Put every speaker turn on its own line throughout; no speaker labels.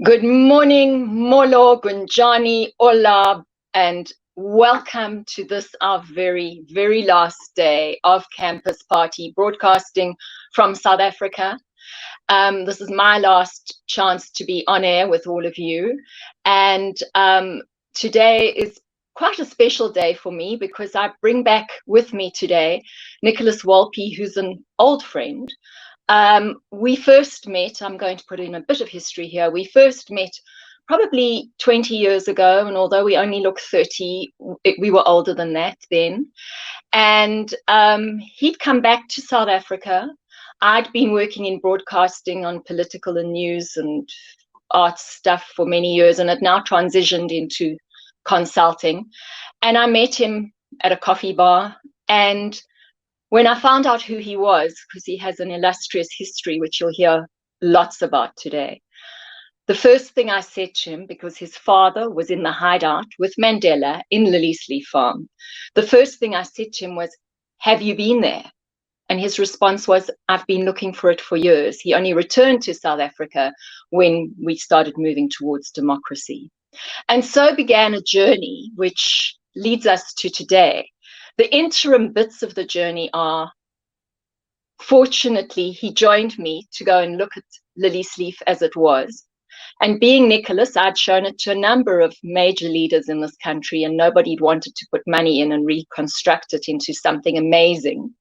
Good morning, Molo, Gunjani, Ola, and welcome to this, our very, very last day of Campus Party, broadcasting from South Africa. This is my last chance to be on air with all of you. And today is quite a special day for me because I bring back with me today Nicholas Wolpe, who's an old friend. We first met, I'm going to put in a bit of history here, we first met probably 20 years ago, and although we only look 30, we were older than that then. And he'd come back to South Africa. I'd been working in broadcasting on political and news and arts stuff for many years, and had now transitioned into consulting. And I met him at a coffee bar, and when I found out who he was, because he has an illustrious history, which you'll hear lots about today, the first thing I said to him, because his father was in the Hideout with Mandela in Liliesleaf Farm, the first thing I said to him was, "Have you been there?" And his response was, "I've been looking for it for years." He only returned to South Africa when we started moving towards democracy. And so began a journey which leads us to today. The interim bits of the journey are, fortunately, he joined me to go and look at Liliesleaf as it was. And being Nicholas, I'd shown it to a number of major leaders in this country, and nobody wanted to put money in and reconstruct it into something amazing,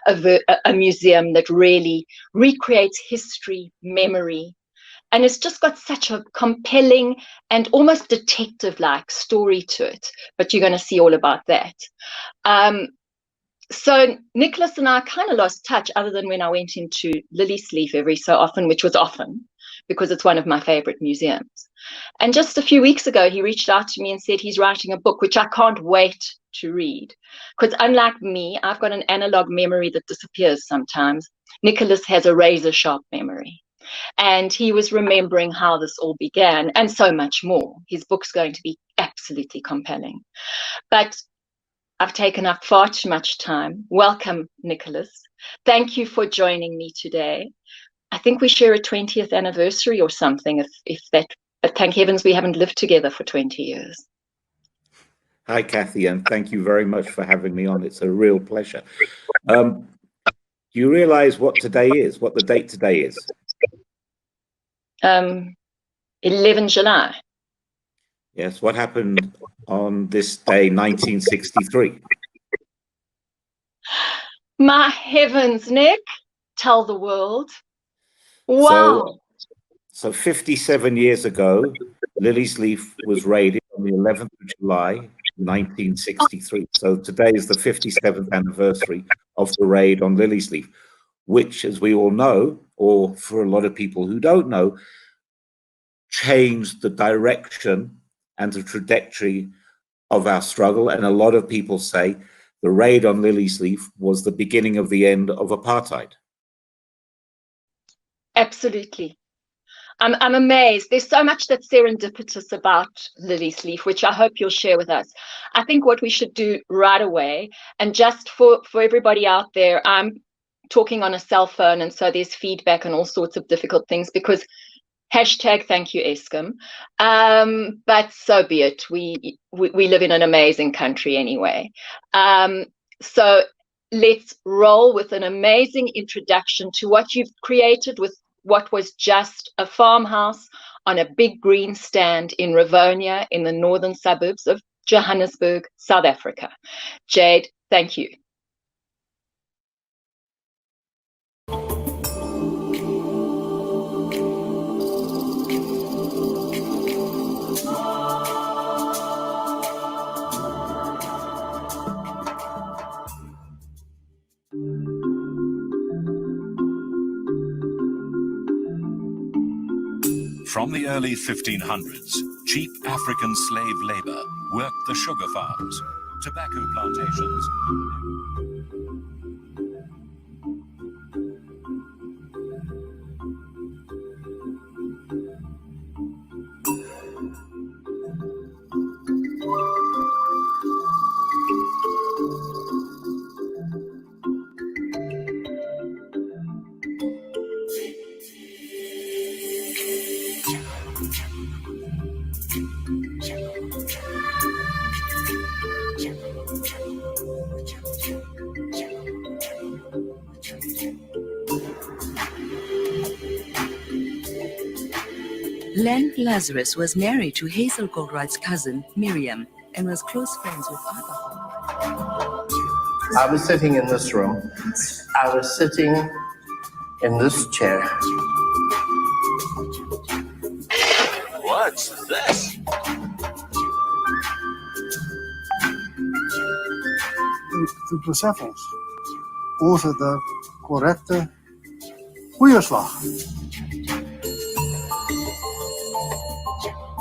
a museum that really recreates history, memory. And it's just got such a compelling and almost detective-like story to it. But you're going to see all about that. So Nicholas and I kind of lost touch, other than when I went into Liliesleaf every so often, which was often, because it's one of my favorite museums. And just a few weeks ago, he reached out to me and said he's writing a book, which I can't wait to read. Because unlike me, I've got an analog memory that disappears sometimes. Nicholas has a razor-sharp memory. And he was remembering how this all began, and so much more. His book's going to be absolutely compelling. But I've taken up far too much time. Welcome, Nicholas. Thank you for joining me today. I think we share a 20th anniversary or something, if that, but thank heavens we haven't lived together for 20 years.
Hi, Kathy, and thank you very much for having me on. It's a real pleasure. Do you realize what today is, what the date today is?
11 July.
Yes, what happened on this day, 1963?
My heavens, Nick, tell the world. Wow.
So 57 years ago, Liliesleaf was raided on the 11th of July, 1963. So today is the 57th anniversary of the raid on Liliesleaf, which, as we all know, or for a lot of people who don't know, changed the direction and the trajectory of our struggle. And a lot of people say the raid on Liliesleaf was the beginning of the end of apartheid.
Absolutely. I'm amazed. There's so much that's serendipitous about Liliesleaf, which I hope you'll share with us. I think what we should do right away, and just for everybody out there, I'm talking on a cell phone, and so there's feedback and all sorts of difficult things because hashtag thank you Eskom. But so be it. We live in an amazing country anyway. So let's roll with an amazing introduction to what you've created with what was just a farmhouse on a big green stand in Rivonia in the northern suburbs of Johannesburg, South Africa. Jade, thank you.
From the early 1500s, cheap African slave labor worked the sugar farms, tobacco plantations.
Len Lazarus was married to Hazel Goldwright's cousin, Miriam, and was close friends with Arthur.
I was sitting in this room. I was sitting in this chair.
What's this?
Te besef ons het 'n korrekte goeie slag.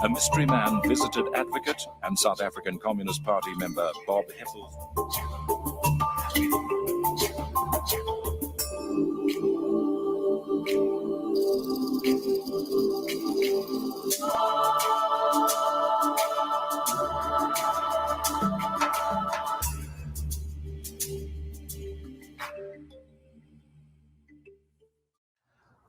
A mystery man visited advocate and South African Communist Party member Bob Heffel.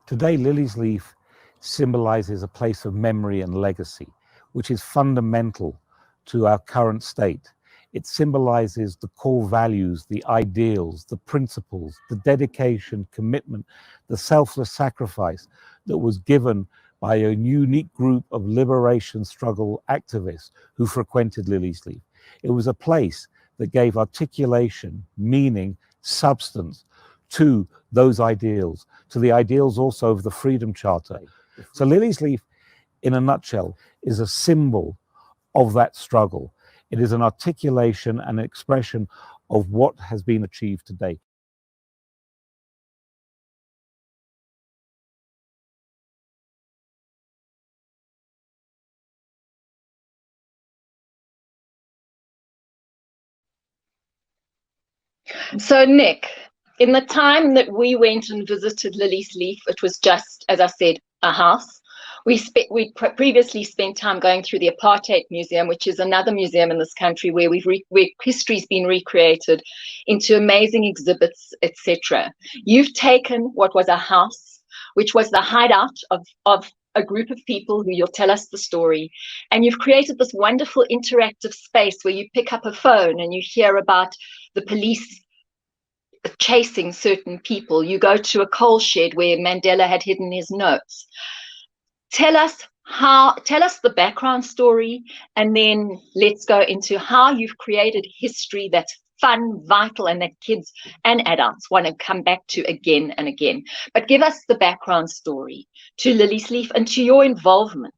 Today, Liliesleaf symbolizes a place of memory and legacy, which is fundamental to our current state. It symbolizes the core values, the ideals, the principles, the dedication, commitment, the selfless sacrifice that was given by a unique group of liberation struggle activists who frequented Liliesleaf. It was a place that gave articulation, meaning, substance to those ideals, to the ideals also of the Freedom Charter. So Liliesleaf, in a nutshell, is a symbol of that struggle. It is an articulation and an expression of what has been achieved today.
So Nick, in the time that we went and visited Liliesleaf, it was just, as I said, a house. We previously spent time going through the Apartheid Museum, which is another museum in this country where where history's been recreated into amazing exhibits, etc. You've taken what was a house, which was the hideout of a group of people who you'll tell us the story, and you've created this wonderful interactive space where you pick up a phone and you hear about the police chasing certain people. You go to a coal shed where Mandela had hidden his notes. Tell us the background story, and then let's go into how you've created history that's fun, vital, and that kids and adults want to come back to again and again. But give us the background story to Liliesleaf and to your involvement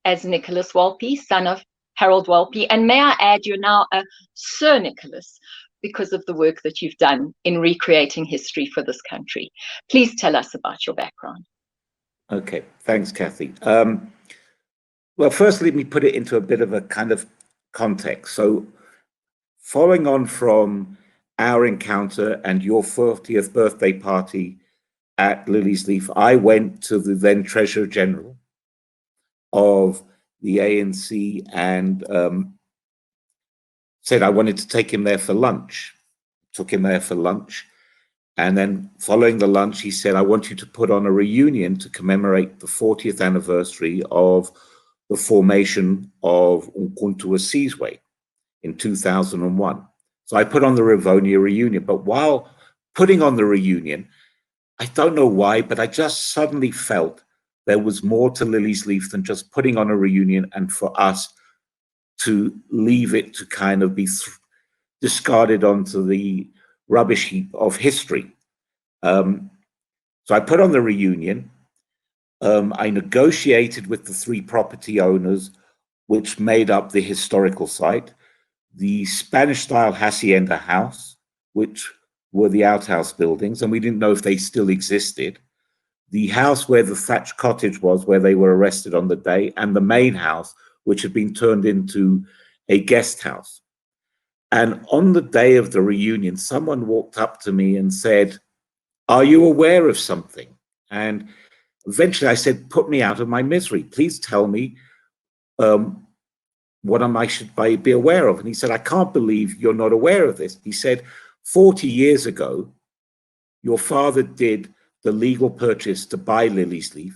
as Nicholas Wolpe, son of Harold Wolpe. And may I add, you're now a Sir Nicholas because of the work that you've done in recreating history for this country. Please tell us about your background.
Okay, thanks, Kathy. Well, first, let me put it into a bit of a kind of context. So following on from our encounter and your 40th birthday party at Liliesleaf, I went to the then Treasurer General of the ANC and said I wanted to take him there for lunch. Took him there for lunch. And then following the lunch, he said, I want you to put on a reunion to commemorate the 40th anniversary of the formation of Umkhonto we Sizwe in 2001. So I put on the Rivonia reunion. But while putting on the reunion, I don't know why, but I just suddenly felt there was more to Liliesleaf than just putting on a reunion and for us to leave it to kind of be discarded onto the rubbish heap of history. So I put on the reunion. I negotiated with the 3 property owners, which made up the historical site, the Spanish-style hacienda house, which were the outhouse buildings, and we didn't know if they still existed, the house where the thatched cottage was, where they were arrested on the day, and the main house, which had been turned into a guest house. And on the day of the reunion, someone walked up to me and said, are you aware of something? And eventually I said, put me out of my misery. Please tell me what I should be aware of. And he said, I can't believe you're not aware of this. He said, 40 years ago, your father did the legal purchase to buy Liliesleaf,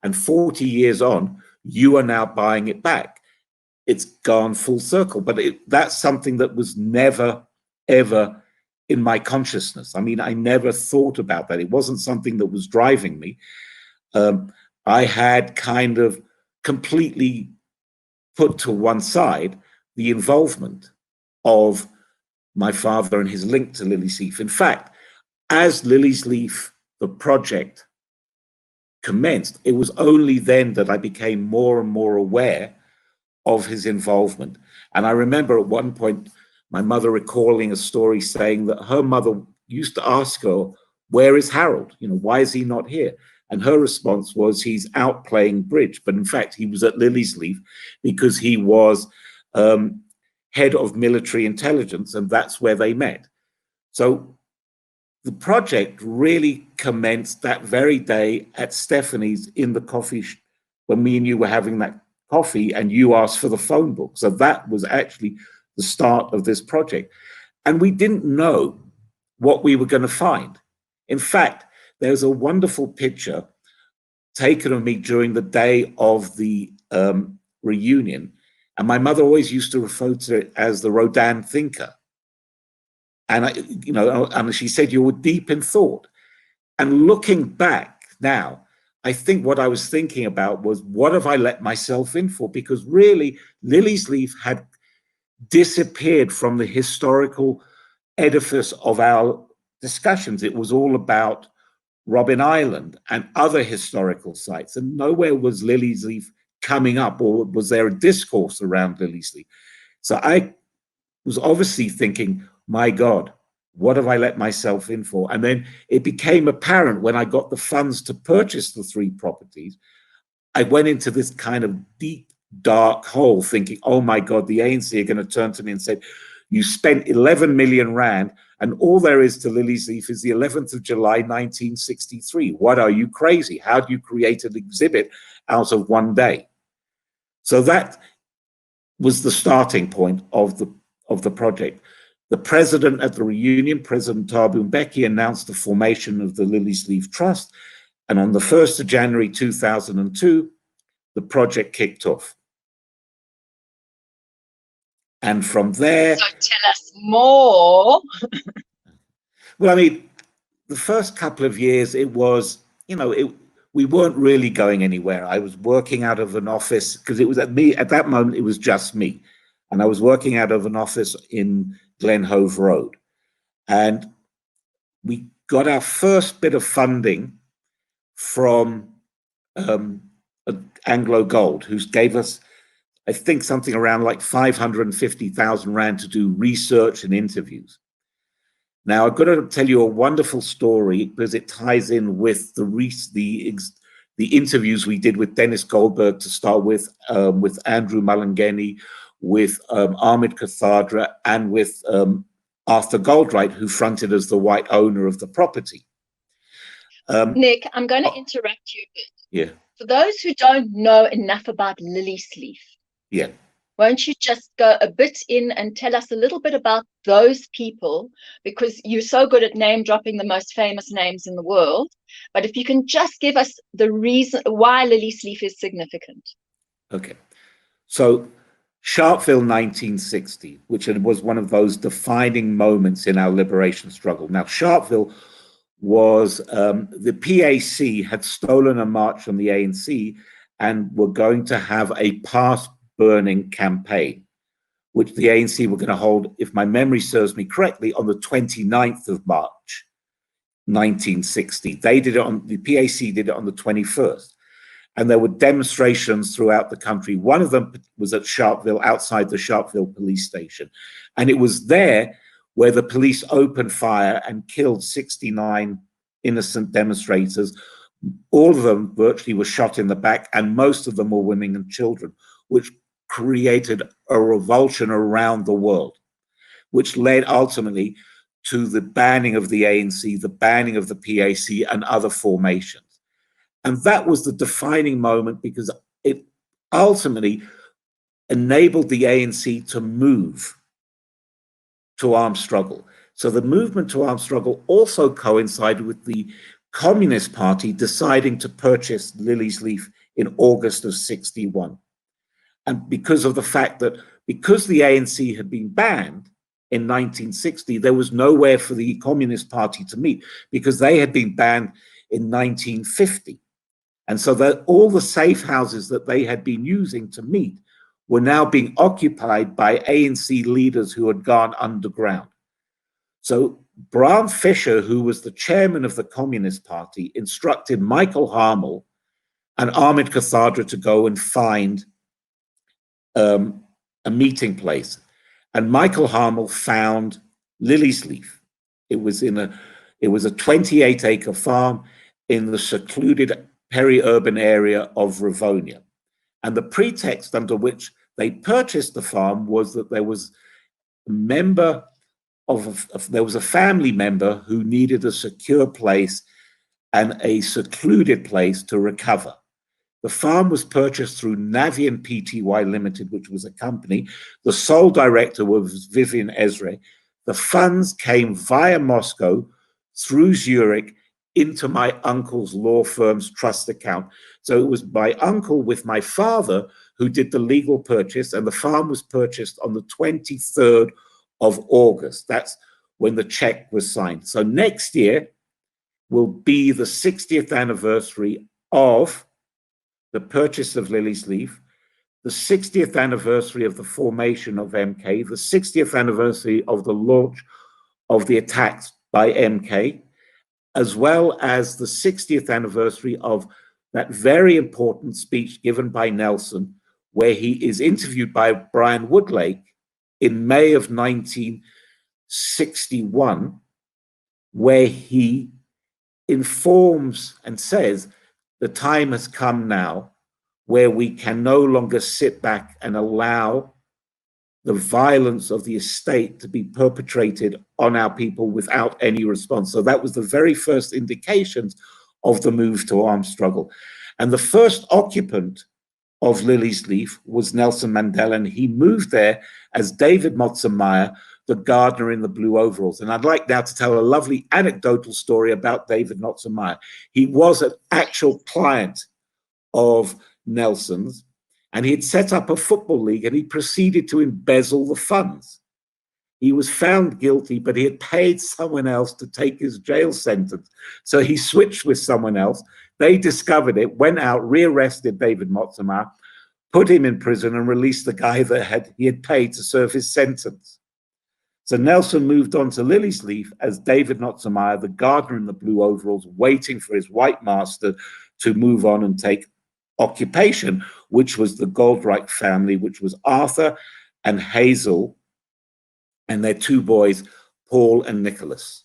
and 40 years on, you are now buying it back. It's gone full circle, but that's something that was never, ever in my consciousness. I mean, I never thought about that. It wasn't something that was driving me. I had kind of completely put to one side the involvement of my father and his link to Liliesleaf. In fact, as Liliesleaf, the project, commenced, it was only then that I became more and more aware of his involvement. And I remember at one point, my mother recalling a story saying that her mother used to ask her, where is Harold? You know, why is he not here? And her response was, he's out playing bridge. But in fact, he was at Liliesleaf because he was head of military intelligence, and that's where they met. So the project really commenced that very day at Stephanie's in the coffee when me and you were having that coffee, and you asked for the phone book. So that was actually the start of this project. And we didn't know what we were going to find. In fact, there's a wonderful picture taken of me during the day of the reunion. And my mother always used to refer to it as the Rodin thinker. And and she said, you were deep in thought. And looking back now, I think what I was thinking about was, what have I let myself in for? Because really, Liliesleaf had disappeared from the historical edifice of our discussions. It was all about Robben Island and other historical sites, and nowhere was Liliesleaf coming up, or was there a discourse around Liliesleaf? So I was obviously thinking, my God, what have I let myself in for? And then it became apparent when I got the funds to purchase the 3 properties, I went into this kind of deep, dark hole thinking, oh my God, the ANC are going to turn to me and say, you spent 11 million rand and all there is to Liliesleaf is the 11th of July, 1963. What, are you crazy? How do you create an exhibit out of one day? So that was the starting point of the project. The president at the reunion, President Thabo Mbeki, announced the formation of the Liliesleaf Trust. And on the 1st of January 2002, the project kicked off. And from there...
So tell us more.
Well, I mean, the first couple of years, it was, we weren't really going anywhere. I was working out of an office, because it was at that moment, it was just me. And I was working out of an office in Glen Hove Road. And we got our first bit of funding from Anglo Gold, who gave us, I think, something around like 550,000 rand to do research and interviews. Now, I've got to tell you a wonderful story because it ties in with the interviews we did with Dennis Goldberg to start with Andrew Malangeni, with Ahmed Kathadra, and with Arthur Goldwright, who fronted as the white owner of the property.
Nick, I'm going to interrupt you a bit.
Yeah.
For those who don't know enough about Liliesleaf,
yeah,
Won't you just go a bit in and tell us a little bit about those people? Because you're so good at name dropping the most famous names in the world. But if you can just give us the reason why Liliesleaf is significant.
Okay. So Sharpeville 1960, which was one of those defining moments in our liberation struggle. Now, Sharpeville was, the PAC had stolen a march from the ANC and were going to have a pass burning campaign, which the ANC were going to hold, if my memory serves me correctly, on the 29th of March, 1960. They did it on, the PAC did it on the 21st. And there were demonstrations throughout the country. One of them was at Sharpeville, outside the Sharpeville police station. And it was there where the police opened fire and killed 69 innocent demonstrators. All of them virtually were shot in the back, and most of them were women and children, which created a revulsion around the world, which led ultimately to the banning of the ANC, the banning of the PAC and other formations. And that was the defining moment, because it ultimately enabled the ANC to move to armed struggle. So the movement to armed struggle also coincided with the Communist Party deciding to purchase Liliesleaf in August of 61. And because of the fact that, because the ANC had been banned in 1960, there was nowhere for the Communist Party to meet, because they had been banned in 1950. And so that all the safe houses that they had been using to meet were now being occupied by ANC leaders who had gone underground. So Bram Fischer, who was the chairman of the Communist Party, instructed Michael Harmel and Ahmed Cathadra to go and find a meeting place. And Michael Harmel found Liliesleaf. It was a 28-acre farm in the secluded peri-urban area of Rivonia. And the pretext under which they purchased the farm was that there was a member there was a family member who needed a secure place and a secluded place to recover. The farm was purchased through Navian Pty Limited, which was a company. The sole director was Vivian Ezra. The funds came via Moscow through Zurich into my uncle's law firm's trust account. So it was my uncle with my father who did the legal purchase, and the farm was purchased on the 23rd of August. That's when the check was signed. So next year will be the 60th anniversary of the purchase of Liliesleaf, the 60th anniversary of the formation of MK, the 60th anniversary of the launch of the attacks by MK, as well as the 60th anniversary of that very important speech given by Nelson, where he is interviewed by Brian Woodlake in May of 1961, where he informs and says, the time has come now where we can no longer sit back and allow the violence of the estate to be perpetrated on our people without any response. So that was the very first indications of the move to armed struggle. And the first occupant of Liliesleaf was Nelson Mandela, and he moved there as David Motsemeyer, the gardener in the blue overalls. And I'd like now to tell a lovely anecdotal story about David Motsemeyer. He was an actual client of Nelson's, and he had set up a football league, and he proceeded to embezzle the funds. He was found guilty, but he had paid someone else to take his jail sentence. So he switched with someone else. They discovered it, went out, rearrested David Motsemeyer, put him in prison, and released the guy that he had paid to serve his sentence. So Nelson moved on to Liliesleaf as David Motsemeyer, the gardener in the blue overalls, waiting for his white master to move on and take occupation, which was the Goldreich family, which was Arthur and Hazel and their two boys, Paul and Nicholas.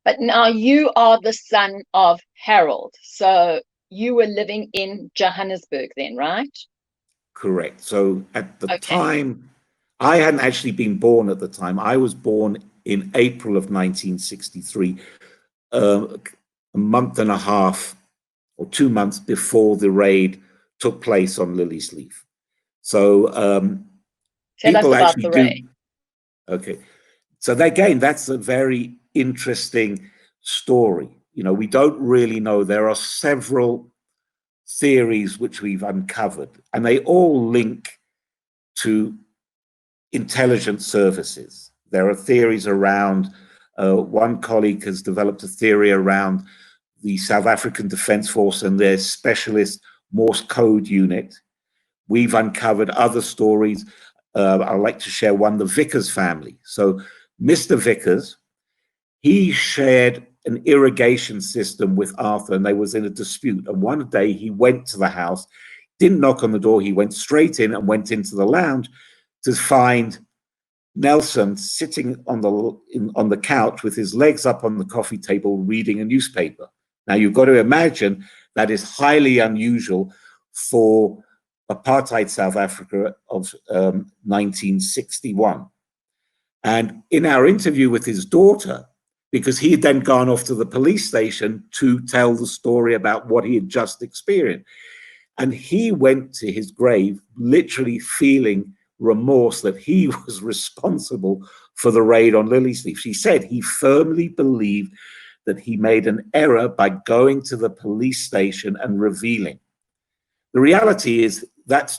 But now you are the son of Harold. So you were living in Johannesburg then, right?
Correct. So at the time, I hadn't actually been born at the time. I was born in April of 1963, a month and a half or 2 months before the raid took place on Liliesleaf. So
Tell us
people
about
actually
the
do.
raid.
Okay, so again, that's a very interesting story. You know, we don't really know. There are several theories which we've uncovered, and they all link to intelligence services. There are theories around, one colleague has developed a theory around the South African Defence Force and their specialist Morse code unit. We've uncovered other stories. I'd like to share one, the Vickers family. So Mr. Vickers, he shared an irrigation system with Arthur, and they was in a dispute. And one day he went to the house, didn't knock on the door, he went straight in and went into the lounge to find Nelson sitting on the couch with his legs up on the coffee table reading a newspaper. Now you've got to imagine that is highly unusual for apartheid South Africa of 1961. And in our interview with his daughter, because he had then gone off to the police station to tell the story about what he had just experienced, and he went to his grave literally feeling remorse that he was responsible for the raid on Liliesleaf. She said he firmly believed that he made an error by going to the police station and revealing. The reality is that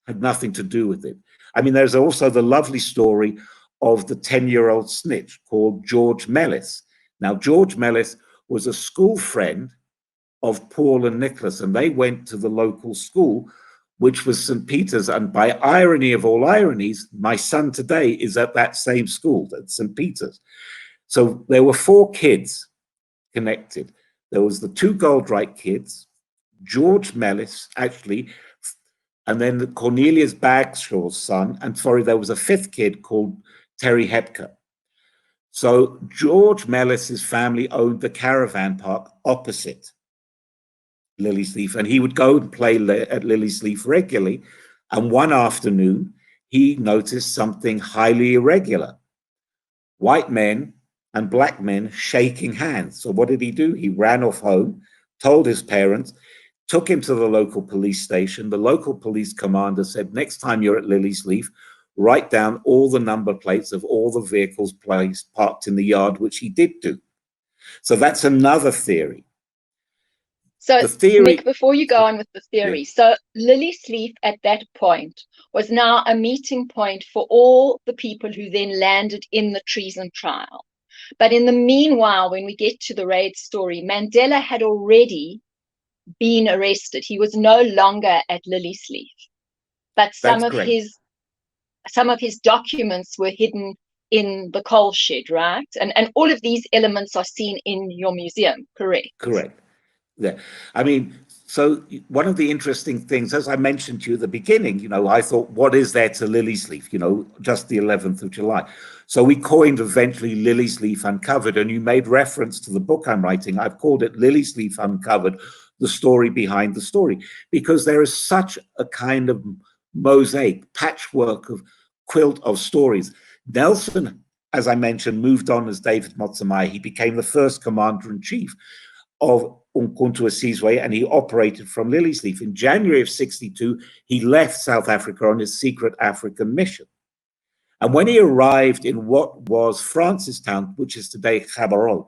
had nothing to do with it. I mean, there's also the lovely story of the 10-year-old snitch called George Mellis. Now, George Mellis was a school friend of Paul and Nicholas, and they went to the local school, which was St. Peter's. And by irony of all ironies, my son today is at that same school, at St. Peter's. So there were 4 kids connected. There was the 2 Goldreich kids, George Mellis, actually, and then Cornelius Bagshaw's son, and sorry, there was a 5th kid called Terry Hepker. So George Mellis's family owned the caravan park opposite Liliesleaf, and he would go and play at Liliesleaf regularly. And one afternoon, he noticed something highly irregular. White men and black men shaking hands. So what did he do? He ran off home, told his parents, took him to the local police station. The local police commander said, next time you're at Liliesleaf, write down all the number plates of all the vehicles parked in the yard, which he did do. So that's another theory.
So,
the theory,
Nick, before you go on with the theory, so Liliesleaf at that point was now a meeting point for all the people who then landed in the treason trial. But in the meanwhile, when we get to the raid story, Mandela had already been arrested. He was no longer at Liliesleaf, but some of his documents were hidden in the coal shed, right? And all of these elements are seen in your museum, correct?
Correct. Yeah. I mean, so one of the interesting things, as I mentioned to you at the beginning, you know, I thought, what is there to Liliesleaf? You know, just the 11th of July. So we coined eventually Liliesleaf Uncovered, and you made reference to the book I'm writing. I've called it Liliesleaf Uncovered, the story behind the story, because there is such a kind of mosaic, patchwork of quilt of stories. Nelson, as I mentioned, moved on as David Motsamai. He became the first commander-in-chief of Umkhonto we Sizwe, and he operated from Liliesleaf. In January of 62, he left South Africa on his secret African mission. And when he arrived in what was Francistown, which is today Gaborone,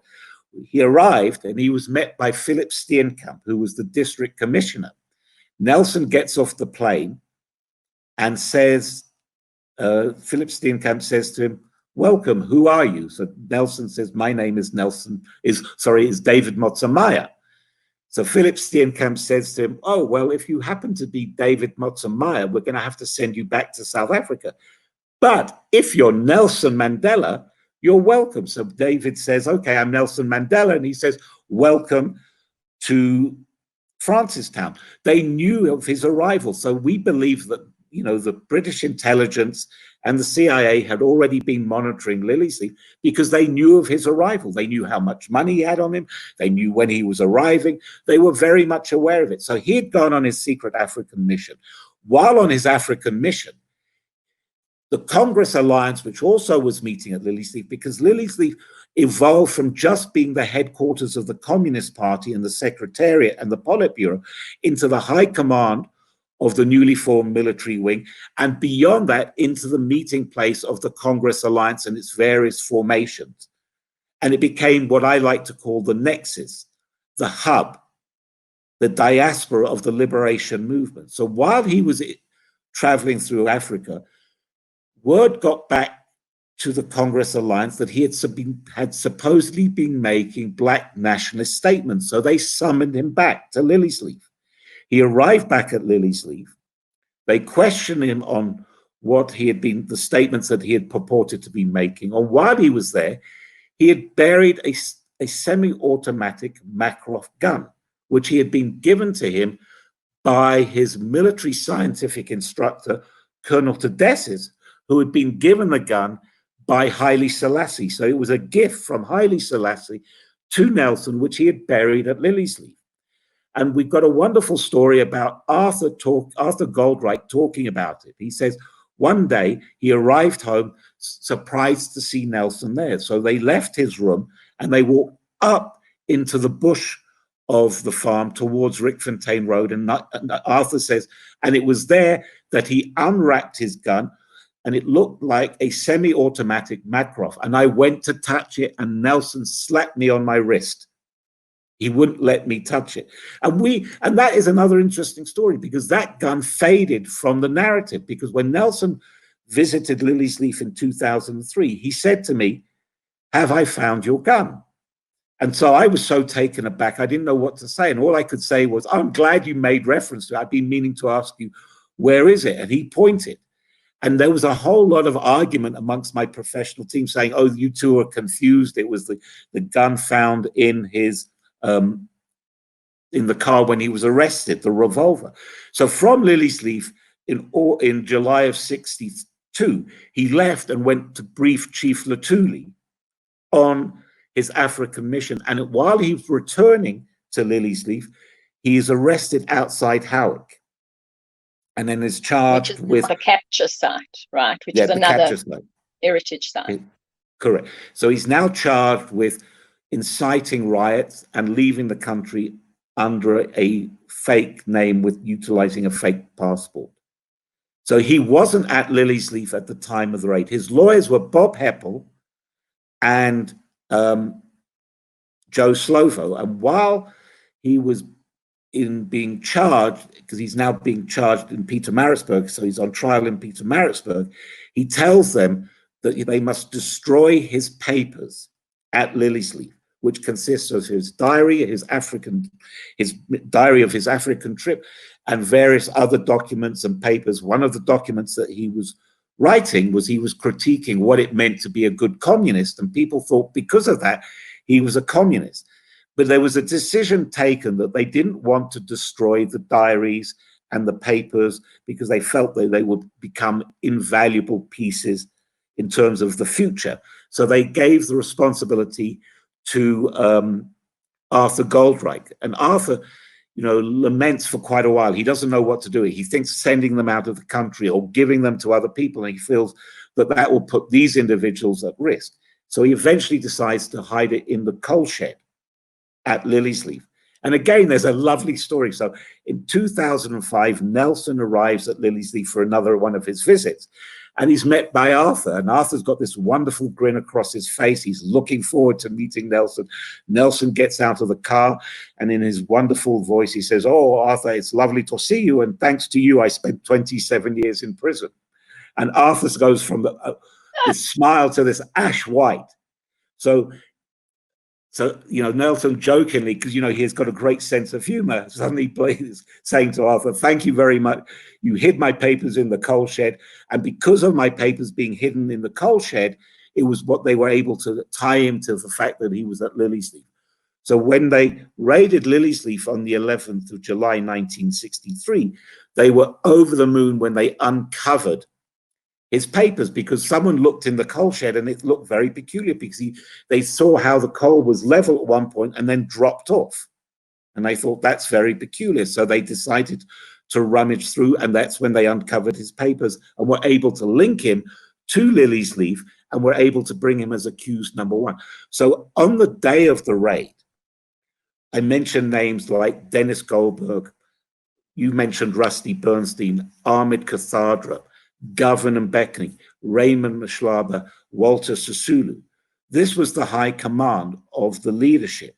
he arrived and he was met by Philip Steenkamp, who was the district commissioner. Nelson gets off the plane and says, Philip Steenkamp says to him, "Welcome, who are you?" So Nelson says, "My name is David Motsamai." So Philip Steenkamp says to him, "Oh, well, if you happen to be David Motsamai, we're going to have to send you back to South Africa. But if you're Nelson Mandela, you're welcome." So David says, "Okay, I'm Nelson Mandela." And he says, "Welcome to Francistown." They knew of his arrival. So we believe that, you know, the British intelligence and the CIA had already been monitoring Liliesleaf because they knew of his arrival. They knew how much money he had on him. They knew when he was arriving. They were very much aware of it. So he had gone on his secret African mission. While on his African mission, the Congress Alliance, which also was meeting at Liliesleaf, because Liliesleaf evolved from just being the headquarters of the Communist Party and the Secretariat and the Politburo into the high command of the newly formed military wing, and beyond that into the meeting place of the Congress Alliance and its various formations. And it became what I like to call the nexus, the hub, the diaspora of the liberation movement. So while he was traveling through Africa, word got back to the Congress Alliance that he had supposedly been making black nationalist statements. So they summoned him back to Liliesleaf. He arrived back at Liliesleaf. They questioned him on what he had been, the statements that he had purported to be making. Or while he was there, he had buried a semi-automatic Makarov gun, which he had been given to him by his military scientific instructor, Colonel Tedesses, who had been given the gun by Haile Selassie. So it was a gift from Haile Selassie to Nelson, which he had buried at Liliesleaf. And we've got a wonderful story about Arthur Goldreich talking about it. He says, one day he arrived home surprised to see Nelson there. So they left his room and they walked up into the bush of the farm towards Rickfontein Road. And Arthur says, and it was there that he unwrapped his gun, and it looked like a semi-automatic Makarov. And I went to touch it, and Nelson slapped me on my wrist. He wouldn't let me touch it. And that is another interesting story, because that gun faded from the narrative. Because when Nelson visited Liliesleaf in 2003, he said to me, "Have I found your gun?" And so I was so taken aback, I didn't know what to say. And all I could say was, "I'm glad you made reference to it. I've been meaning to ask you, where is it?" And he pointed. And there was a whole lot of argument amongst my professional team saying, "Oh, you two are confused. It was the gun found in his in the car when he was arrested, the revolver." So from Liliesleaf in July of '62, he left and went to brief Chief Lutuli on his African mission. And while he was returning to Liliesleaf, he is arrested outside Howick, and then is charged with
the capture site, right? Which is another heritage site.
Correct. So he's now charged with inciting riots and leaving the country under a fake name with utilizing a fake passport. So he wasn't at Liliesleaf at the time of the raid. His lawyers were Bob Heppel and Joe Slovo. And while he was being charged, because he's now being charged in Pietermaritzburg, so he's on trial in Pietermaritzburg, he tells them that they must destroy his papers at Liliesleaf, which consists of his diary, his diary of his African trip, and various other documents and papers. One of the documents that he was writing was he was critiquing what it meant to be a good communist, and people thought because of that he was a communist. But there was a decision taken that they didn't want to destroy the diaries and the papers because they felt that they would become invaluable pieces in terms of the future. So they gave the responsibility to Arthur Goldreich. And Arthur, laments for quite a while. He doesn't know what to do. He thinks sending them out of the country or giving them to other people, and he feels that that will put these individuals at risk. So he eventually decides to hide it in the coal shed at Liliesleaf. And again, there's a lovely story. So in 2005, Nelson arrives at Liliesleaf for another one of his visits. And he's met by Arthur. And Arthur's got this wonderful grin across his face. He's looking forward to meeting Nelson. Nelson gets out of the car, and in his wonderful voice, he says, "Oh, Arthur, it's lovely to see you. And thanks to you, I spent 27 years in prison." And Arthur goes from this smile to this ash white. So Nelson jokingly, because, he's got a great sense of humor, suddenly saying to Arthur, "Thank you very much. You hid my papers in the coal shed. And because of my papers being hidden in the coal shed, it was what they were able to tie him to the fact that he was at Liliesleaf." So when they raided Liliesleaf on the 11th of July, 1963, they were over the moon when they uncovered his papers, because someone looked in the coal shed and it looked very peculiar, because they saw how the coal was level at one point and then dropped off. And they thought that's very peculiar. So they decided to rummage through, and that's when they uncovered his papers and were able to link him to Liliesleaf and were able to bring him as accused number one. So on the day of the raid, I mentioned names like Dennis Goldberg, you mentioned Rusty Bernstein, Ahmed Cathadra, Govan and Beckney, Raymond Mashlaba, Walter Sisulu. This was the high command of the leadership.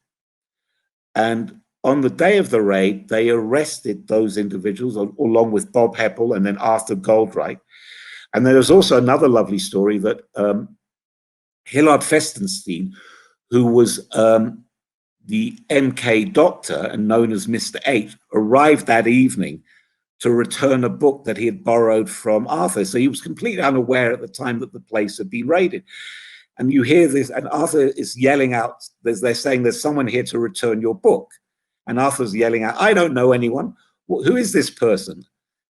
And on the day of the raid, they arrested those individuals along with Bob Heppel and then Arthur Goldreich. And there was also another lovely story that Hillard Festenstein, who was the MK doctor and known as Mr. H, arrived that evening to return a book that he had borrowed from Arthur. So he was completely unaware at the time that the place had been raided. And you hear this, and Arthur is yelling out, they're saying there's someone here to return your book. And Arthur's yelling out, I don't know anyone. Who is this person?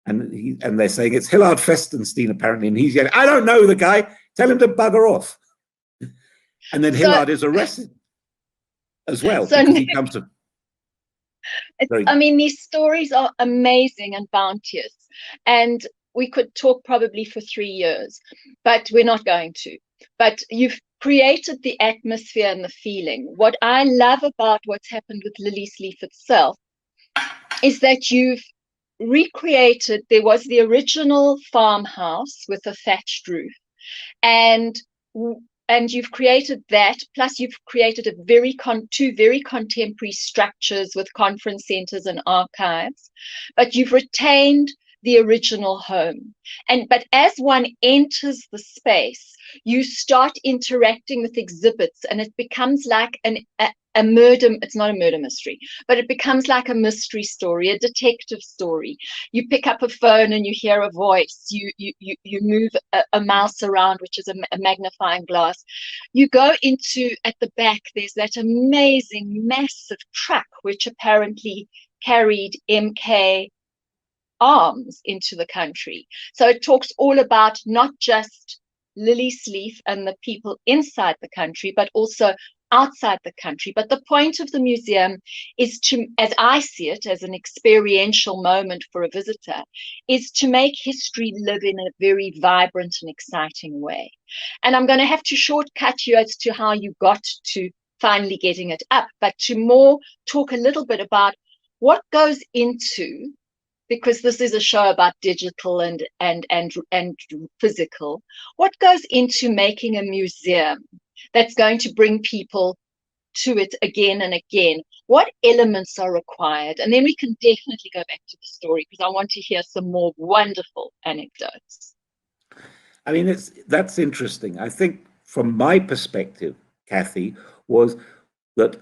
And they're saying it's Hillard Festenstein, apparently. And he's yelling, I don't know the guy. Tell him to bugger off. And then Hillard is arrested as well.
So
because he comes to.
I mean, these stories are amazing and bounteous. And we could talk probably for 3 years, but we're not going to. But you've created the atmosphere and the feeling. What I love about what's happened with Liliesleaf itself is that you've recreated, there was the original farmhouse with a thatched roof, and you've created that, plus you've created two very contemporary structures with conference centers and archives, but you've retained the original home. But as one enters the space, you start interacting with exhibits, and it becomes like a murder. It's not a murder mystery, but it becomes like a mystery story, a detective story. You pick up a phone and you hear a voice. You move a mouse around, which is a magnifying glass. You go into, at the back, there's that amazing, massive truck, which apparently carried MK arms into the country. So it talks all about not just Liliesleaf and the people inside the country, but also outside the country. But the point of the museum is to, as I see it, as an experiential moment for a visitor, is to make history live in a very vibrant and exciting way. And I'm going to have to shortcut you as to how you got to finally getting it up, but to more talk a little bit about what goes into, because this is a show about digital and physical, what goes into making a museum that's going to bring people to it again and again? What elements are required? And then we can definitely go back to the story, because I want to hear some more wonderful anecdotes.
I mean, that's interesting. I think from my perspective, Kathy, was that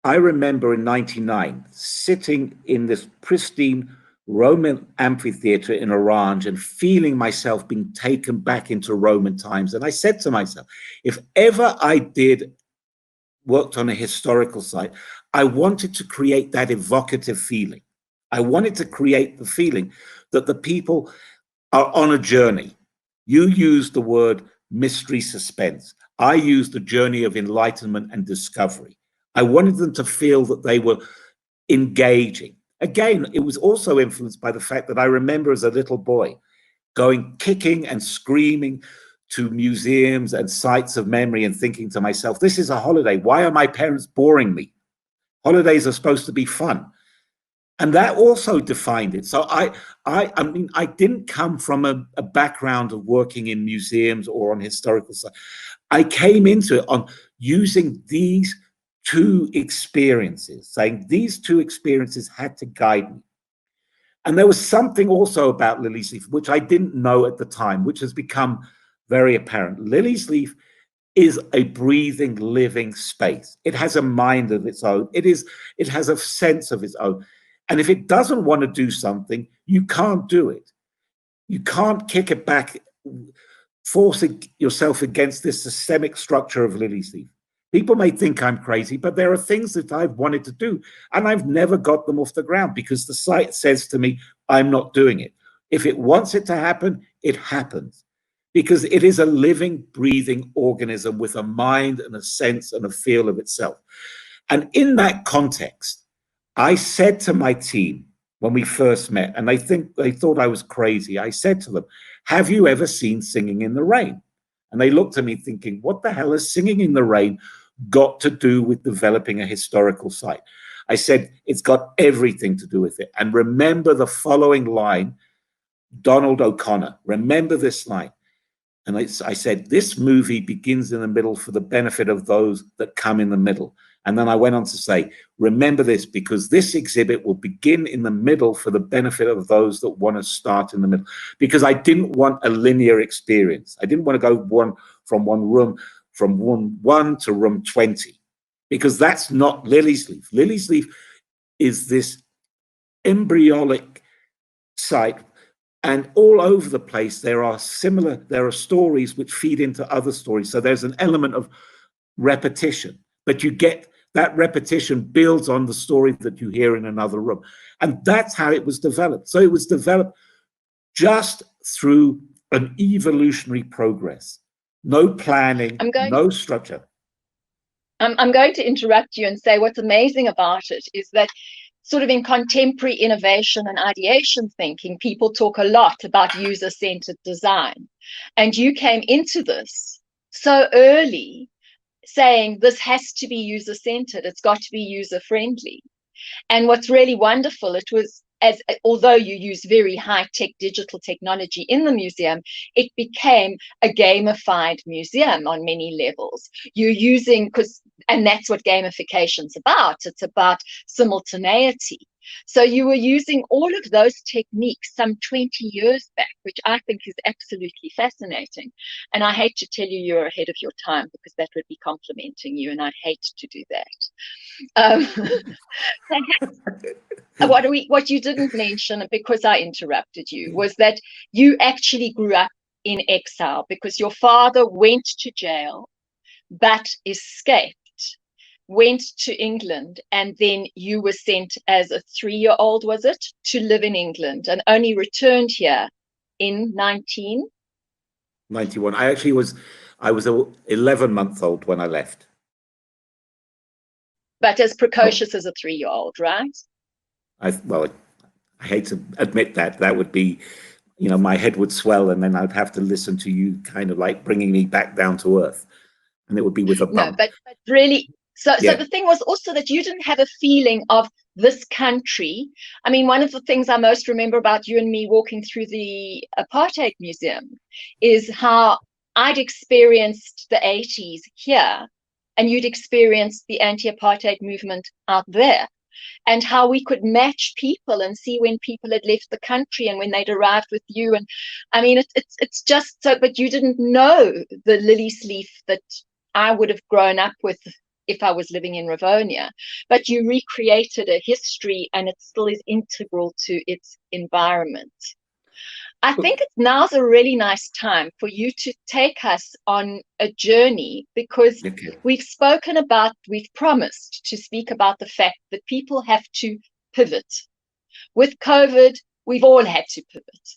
I remember in '99 sitting in this pristine Roman amphitheater in Orange and feeling myself being taken back into Roman times. And I said to myself, if ever I worked on a historical site, I wanted to create that evocative feeling. I wanted to create the feeling that the people are on a journey. You used the word mystery suspense. I used the journey of enlightenment and discovery. I wanted them to feel that they were engaging. Again, it was also influenced by the fact that I remember as a little boy going kicking and screaming to museums and sites of memory and thinking to myself, this is a holiday. Why are my parents boring me? Holidays are supposed to be fun. And that also defined it. So I mean, I didn't come from a background of working in museums or on historical sites. I came into it on using these two experiences, saying these two experiences had to guide me. And there was something also about Liliesleaf, which I didn't know at the time, which has become very apparent. Liliesleaf is a breathing, living space. It has a mind of its own. It has a sense of its own. And if it doesn't want to do something, you can't do it. You can't kick it back, forcing yourself against this systemic structure of Liliesleaf. People may think I'm crazy, but there are things that I've wanted to do, and I've never got them off the ground because the site says to me, I'm not doing it. If it wants it to happen, it happens, because it is a living, breathing organism with a mind and a sense and a feel of itself. And in that context, I said to my team when we first met, and they thought I was crazy, I said to them, have you ever seen Singing in the Rain? And they looked at me thinking, what the hell has Singing in the Rain got to do with developing a historical site? I said, it's got everything to do with it. And remember the following line, Donald O'Connor, remember this line. And I said, this movie begins in the middle for the benefit of those that come in the middle. And then I went on to say, remember this, because this exhibit will begin in the middle for the benefit of those that want to start in the middle. Because I didn't want a linear experience. I didn't want to go from room 1 to room 20, because that's not Liliesleaf. Liliesleaf is this embryonic site. And all over the place, there are stories which feed into other stories. So there's an element of repetition, but you get that repetition builds on the story that you hear in another room. And that's how it was developed. So it was developed just through an evolutionary progress. No planning, no structure.
I'm going to interrupt you and say what's amazing about it is that sort of in contemporary innovation and ideation thinking, people talk a lot about user-centered design. And you came into this so early saying this has to be user-centered, it's got to be user-friendly. And what's really wonderful, it was, although you use very high-tech digital technology in the museum, it became a gamified museum on many levels. You're using, and that's what gamification's about. It's about simultaneity. So you were using all of those techniques some 20 years back, which I think is absolutely fascinating. And I hate to tell you you're ahead of your time, because that would be complimenting you, and I'd hate to do that. What you didn't mention, because I interrupted you, was that you actually grew up in exile because your father went to jail, but escaped, went to England, and then you were sent as a 3-year-old, was it, to live in England, and only returned here in
1991. I was 11-month-old when I left.
But as precocious as a 3-year-old, right?
I hate to admit that would be, my head would swell, and then I'd have to listen to you kind of like bringing me back down to earth, and it would be with a bump.
No, but really, so the thing was also that you didn't have a feeling of this country. I mean, one of the things I most remember about you and me walking through the Apartheid Museum is how I'd experienced the 80s here, and you'd experienced the anti-apartheid movement out there, and how we could match people and see when people had left the country and when they'd arrived with you. And I mean, it's just so, but you didn't know the Liliesleaf that I would have grown up with if I was living in Rivonia, but you recreated a history, and it still is integral to its environment. I think now's a really nice time for you to take us on a journey, because we've promised to speak about the fact that people have to pivot. With COVID, we've all had to pivot,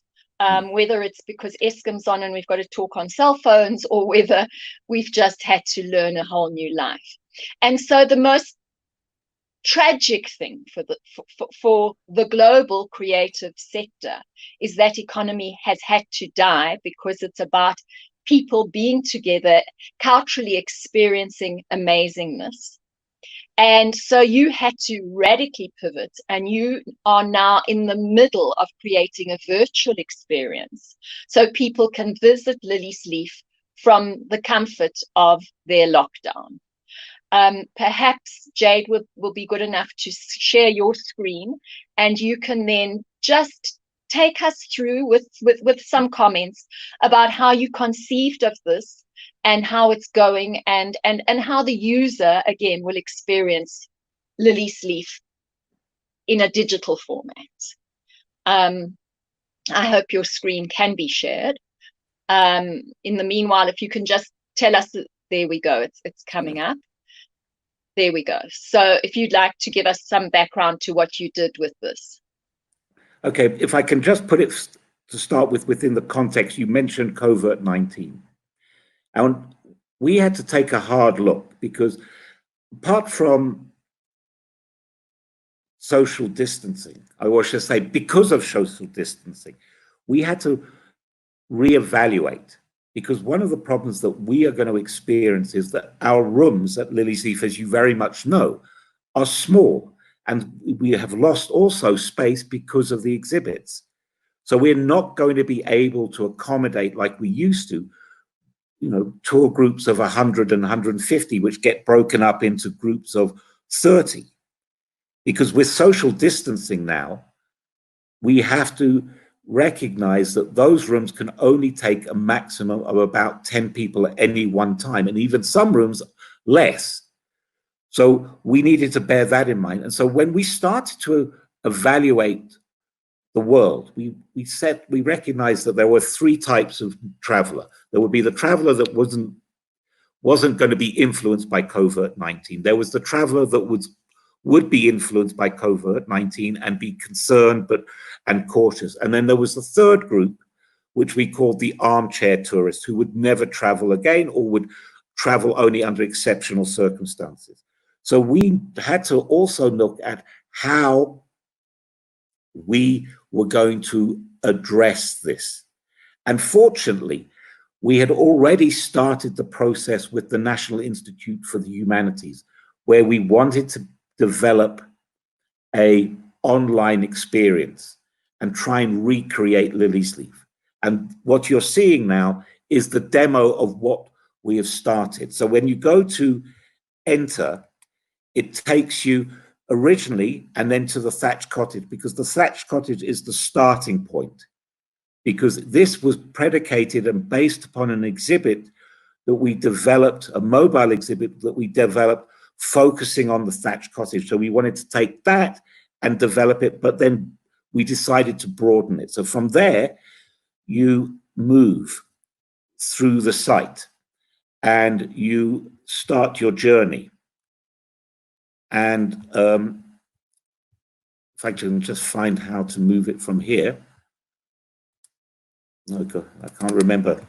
whether it's because Eskom's on and we've got to talk on cell phones, or whether we've just had to learn a whole new life. And so the most tragic thing for the global creative sector is that economy has had to die, because it's about people being together, culturally experiencing amazingness. And so you had to radically pivot, and you are now in the middle of creating a virtual experience so people can visit Liliesleaf from the comfort of their lockdown. Perhaps Jade will be good enough to share your screen, and you can then just take us through with some comments about how you conceived of this and how it's going, and how the user again will experience Liliesleaf in a digital format. I hope your screen can be shared. In the meanwhile, if you can just tell us, there we go, it's coming up. There we go. So if you'd like to give us some background to what you did with this.
Okay, if I can just put it to start with within the context, you mentioned COVID-19. And we had to take a hard look, because apart from social distancing, I should say because of social distancing, we had to reevaluate. Because one of the problems that we are going to experience is that our rooms at Liliesleaf, as you very much know, are small. And we have lost also space because of the exhibits. So we're not going to be able to accommodate like we used to, tour groups of 100 and 150, which get broken up into groups of 30. Because with social distancing now, we have to recognize that those rooms can only take a maximum of about 10 people at any one time, and even some rooms less. So we needed to bear that in mind. And so when we started to evaluate the world, we recognized that there were three types of traveler. There would be the traveler that wasn't going to be influenced by COVID-19. There was the traveler that would be influenced by COVID-19 and be concerned and cautious. And then there was the third group, which we called the armchair tourists, who would never travel again or would travel only under exceptional circumstances. So we had to also look at how we were going to address this. And fortunately, we had already started the process with the National Institute for the Humanities, where we wanted to develop an online experience and try and recreate Liliesleaf. And what you're seeing now is the demo of what we have started. So when you go to enter, it takes you originally and then to the thatched cottage, because the thatched cottage is the starting point, because this was predicated and based upon an exhibit that we developed, a mobile exhibit that we developed focusing on the thatched cottage. So we wanted to take that and develop it, but then we decided to broaden it. So from there, you move through the site and you start your journey. And if I can just find how to move it from here. Oh God, I can't remember.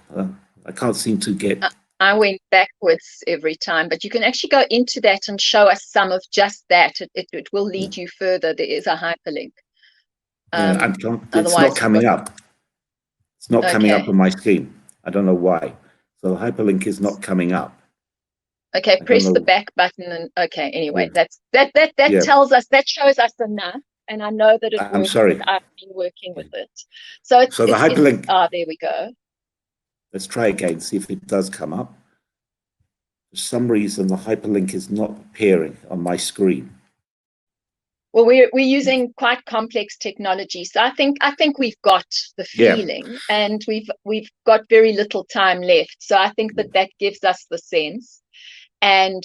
I can't seem to get.
I went backwards every time, but you can actually go into that and show us some of just that. It will lead you further. There is a hyperlink.
It's not coming up. It's not coming up on my screen. I don't know why. So the hyperlink is not coming up.
Okay, press the back button and okay. Anyway, that tells us, that shows us enough, and I know that it works.
I'm sorry.
I've been working with it. So
the hyperlink.
There we go.
Let's try again. See if it does come up. For some reason, the hyperlink is not appearing on my screen.
Well, we're using quite complex technology, so I think we've got the feeling, and we've got very little time left. So I think that gives us the sense. And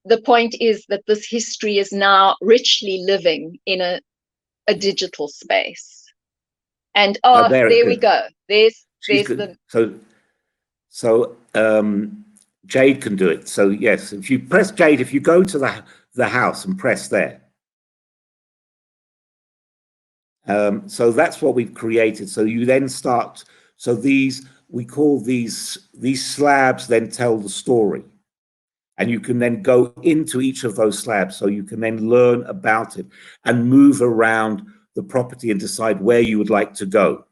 the point is that this history is now richly living in a digital space. And there we go. There's the.
So Jade can do it. So yes, if you press Jade, if you go to the house and press there. So that's what we've created. So you then start. So we call these slabs then tell the story. And you can then go into each of those slabs. So you can then learn about it and move around the property and decide where you would like to go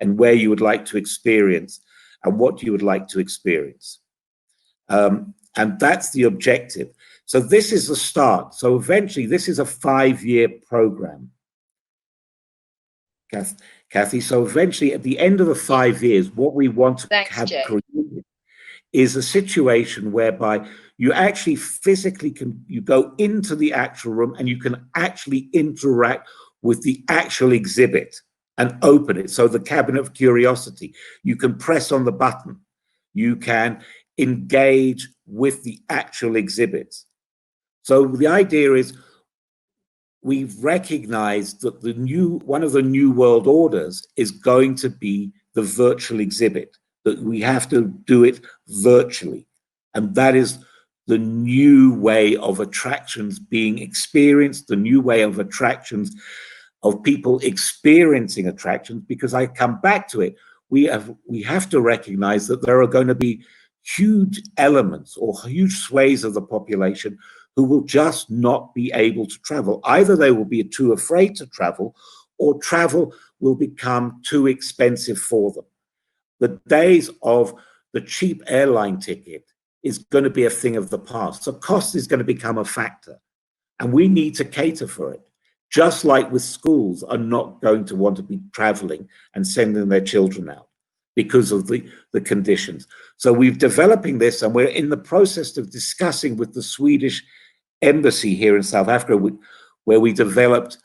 and where you would like to experience and what you would like to experience. And that's the objective. So this is the start. So eventually, this is a 5-year program, Kathy. So eventually, at the end of the 5 years, what we want to have created is a situation whereby you actually physically you go into the actual room and you can actually interact with the actual exhibit and open it. So the cabinet of curiosity, you can press on the button, you can engage with the actual exhibits. So the idea is we've recognized that one of the new world orders is going to be the virtual exhibit, that we have to do it virtually. And that is the new way of attractions being experienced, the new way of attractions, of people experiencing attractions, because I come back to it. We have to recognize that there are going to be huge elements or huge swathes of the population who will just not be able to travel. Either they will be too afraid to travel, or travel will become too expensive for them. The days of the cheap airline ticket is going to be a thing of the past. So cost is going to become a factor. And we need to cater for it. Just like with schools are not going to want to be traveling and sending their children out because of the conditions. So we're developing this, and we're in the process of discussing with the Swedish embassy here in South Africa, where we developed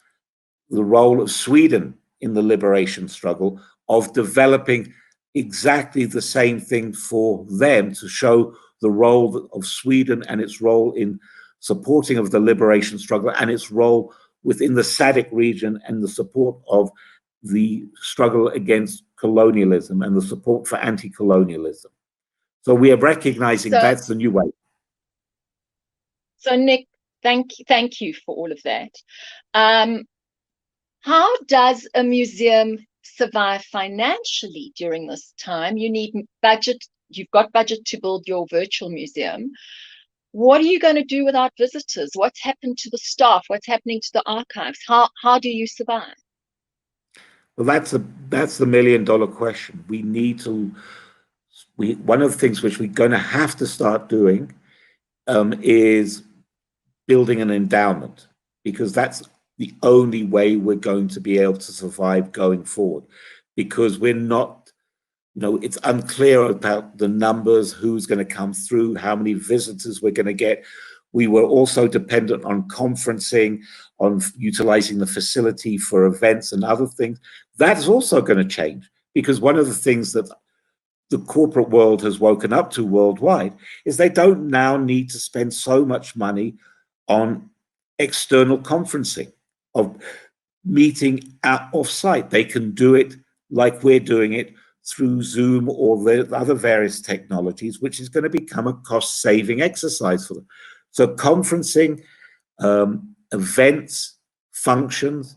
the role of Sweden in the liberation struggle, of developing exactly the same thing for them, to show the role of Sweden and its role in supporting of the liberation struggle and its role within the SADC region and the support of the struggle against colonialism and the support for anti-colonialism. So we are recognizing that's the new way.
So Nick, thank you for all of that. How does a museum survive financially during this time? You need budget. You've got budget to build your virtual museum. What are you going to do without visitors? What's happened to the staff? What's happening to the archives? How do you survive?
Well, that's the million-dollar question. We need to. One of the things which we're going to have to start doing is building an endowment, because that's the only way we're going to be able to survive going forward. Because we're not, it's unclear about the numbers, who's going to come through, how many visitors we're going to get. We were also dependent on conferencing, on utilizing the facility for events and other things. That's also going to change, because one of the things that the corporate world has woken up to worldwide is they don't now need to spend so much money on external conferencing, of meeting off-site. They can do it like we're doing it through Zoom or the other various technologies, which is going to become a cost-saving exercise for them. So conferencing, events, functions,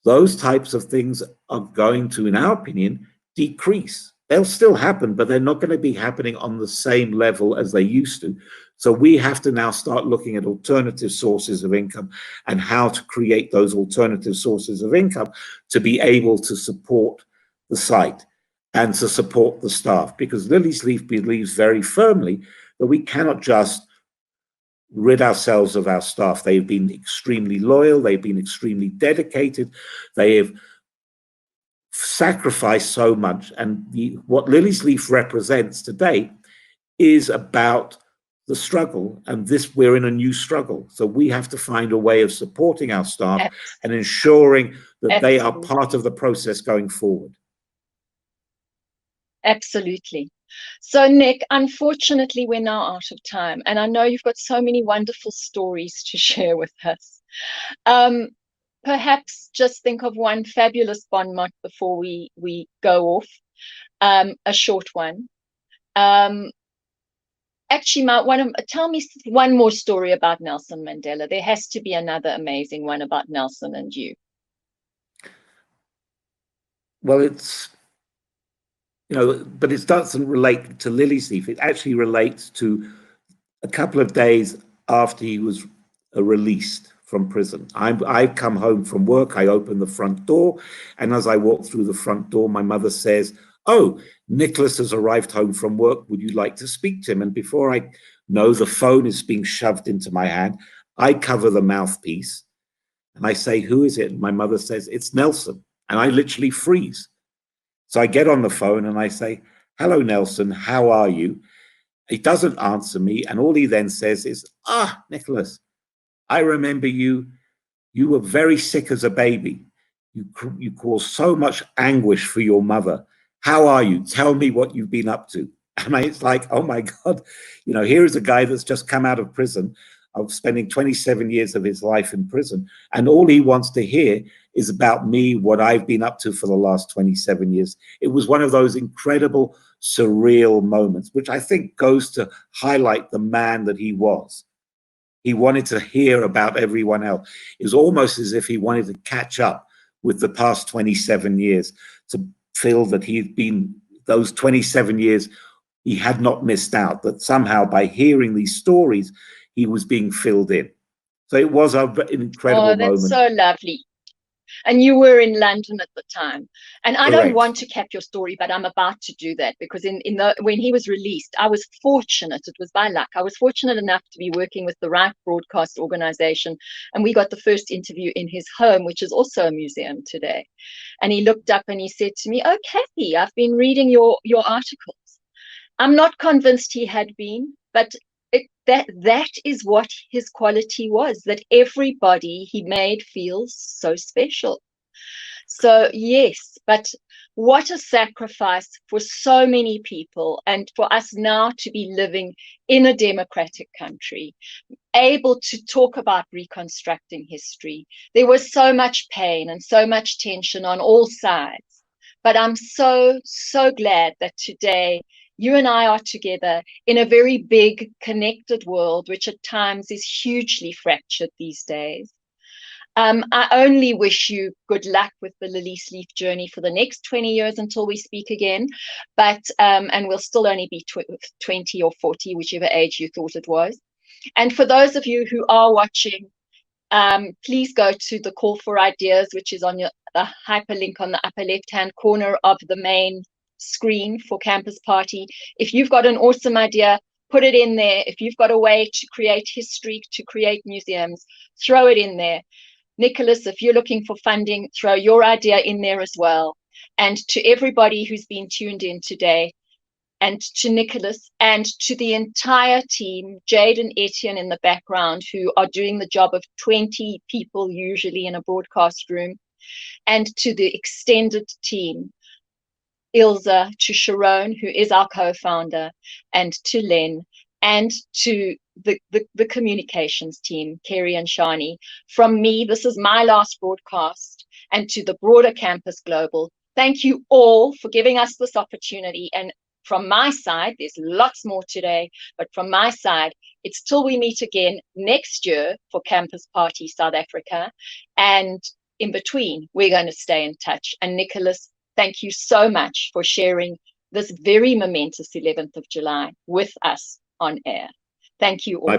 those types of things are going to, in our opinion, decrease. They'll still happen, but they're not going to be happening on the same level as they used to. So we have to now start looking at alternative sources of income and how to create those alternative sources of income to be able to support the site and to support the staff. Because Liliesleaf believes very firmly that we cannot just rid ourselves of our staff. They've been extremely loyal. They've been extremely dedicated. They have sacrificed so much. And what Liliesleaf represents today is about the struggle. And we're in a new struggle. So we have to find a way of supporting our staff and ensuring that they are part of the process going forward.
Absolutely. So Nick, unfortunately, we're now out of time, and I know you've got so many wonderful stories to share with us. Perhaps just think of one fabulous bon mot before we go off, a short one. Actually, tell me one more story about Nelson Mandela. There has to be another amazing one about Nelson and you.
Well, but it doesn't relate to Liliesleaf. It actually relates to a couple of days after he was released from prison. I come home from work, I open the front door, and as I walk through the front door, my mother says, "Oh, Nicholas has arrived home from work. Would you like to speak to him?" And before I know, the phone is being shoved into my hand. I cover the mouthpiece, and I say, "Who is it?" And my mother says, "It's Nelson." And I literally freeze. So I get on the phone and I say, "Hello, Nelson, how are you?" He doesn't answer me. And all he then says is, "Ah, Nicholas, I remember you. You were very sick as a baby. You caused so much anguish for your mother. How are you? Tell me what you've been up to." And it's like, oh my God, here is a guy that's just come out of prison, of spending 27 years of his life in prison. And all he wants to hear is about me, what I've been up to for the last 27 years. It was one of those incredible, surreal moments, which I think goes to highlight the man that he was. He wanted to hear about everyone else. It was almost as if he wanted to catch up with the past 27 years, to feel that he'd been, those 27 years, he had not missed out, that somehow by hearing these stories, he was being filled in. So it was an incredible moment.
Oh, that's so lovely. And you were in London at the time. And I don't
Correct.
want to cap your story, but I'm about to do that, because when he was released, I was fortunate. It was by luck. I was fortunate enough to be working with the Right Broadcast organization, and we got the first interview in his home, which is also a museum today. And he looked up and he said to me, "Oh, Kathy, I've been reading your articles." I'm not convinced he had been, but that is what his quality was, that everybody he made feels so special. So yes, but what a sacrifice for so many people, and for us now to be living in a democratic country, able to talk about reconstructing history. There was so much pain and so much tension on all sides, but I'm so glad that today you and I are together in a very big, connected world, which at times is hugely fractured these days. I only wish you good luck with the Liliesleaf journey for the next 20 years until we speak again. But and we'll still only be 20 or 40, whichever age you thought it was. And for those of you who are watching, please go to the call for ideas, which is on the hyperlink on the upper left-hand corner of the main screen for Campus Party. If you've got an awesome idea, put it in there. If you've got a way to create history, to create museums, throw it in there. Nicholas, if you're looking for funding, throw your idea in there as well. And to everybody who's been tuned in today, and to Nicholas and to the entire team, Jade and Etienne in the background, who are doing the job of 20 people usually in a broadcast room, and to the extended team, Ilza, to Sharon, who is our co-founder, and to Len, and to the communications team, Kerry and Shani. From me, this is my last broadcast, and to the broader Campus Global, thank you all for giving us this opportunity. And from my side, there's lots more today, but from my side, it's till we meet again next year for Campus Party South Africa. And in between, we're going to stay in touch. And Nicholas, thank you so much for sharing this very momentous 11th of July with us on air. Thank you all.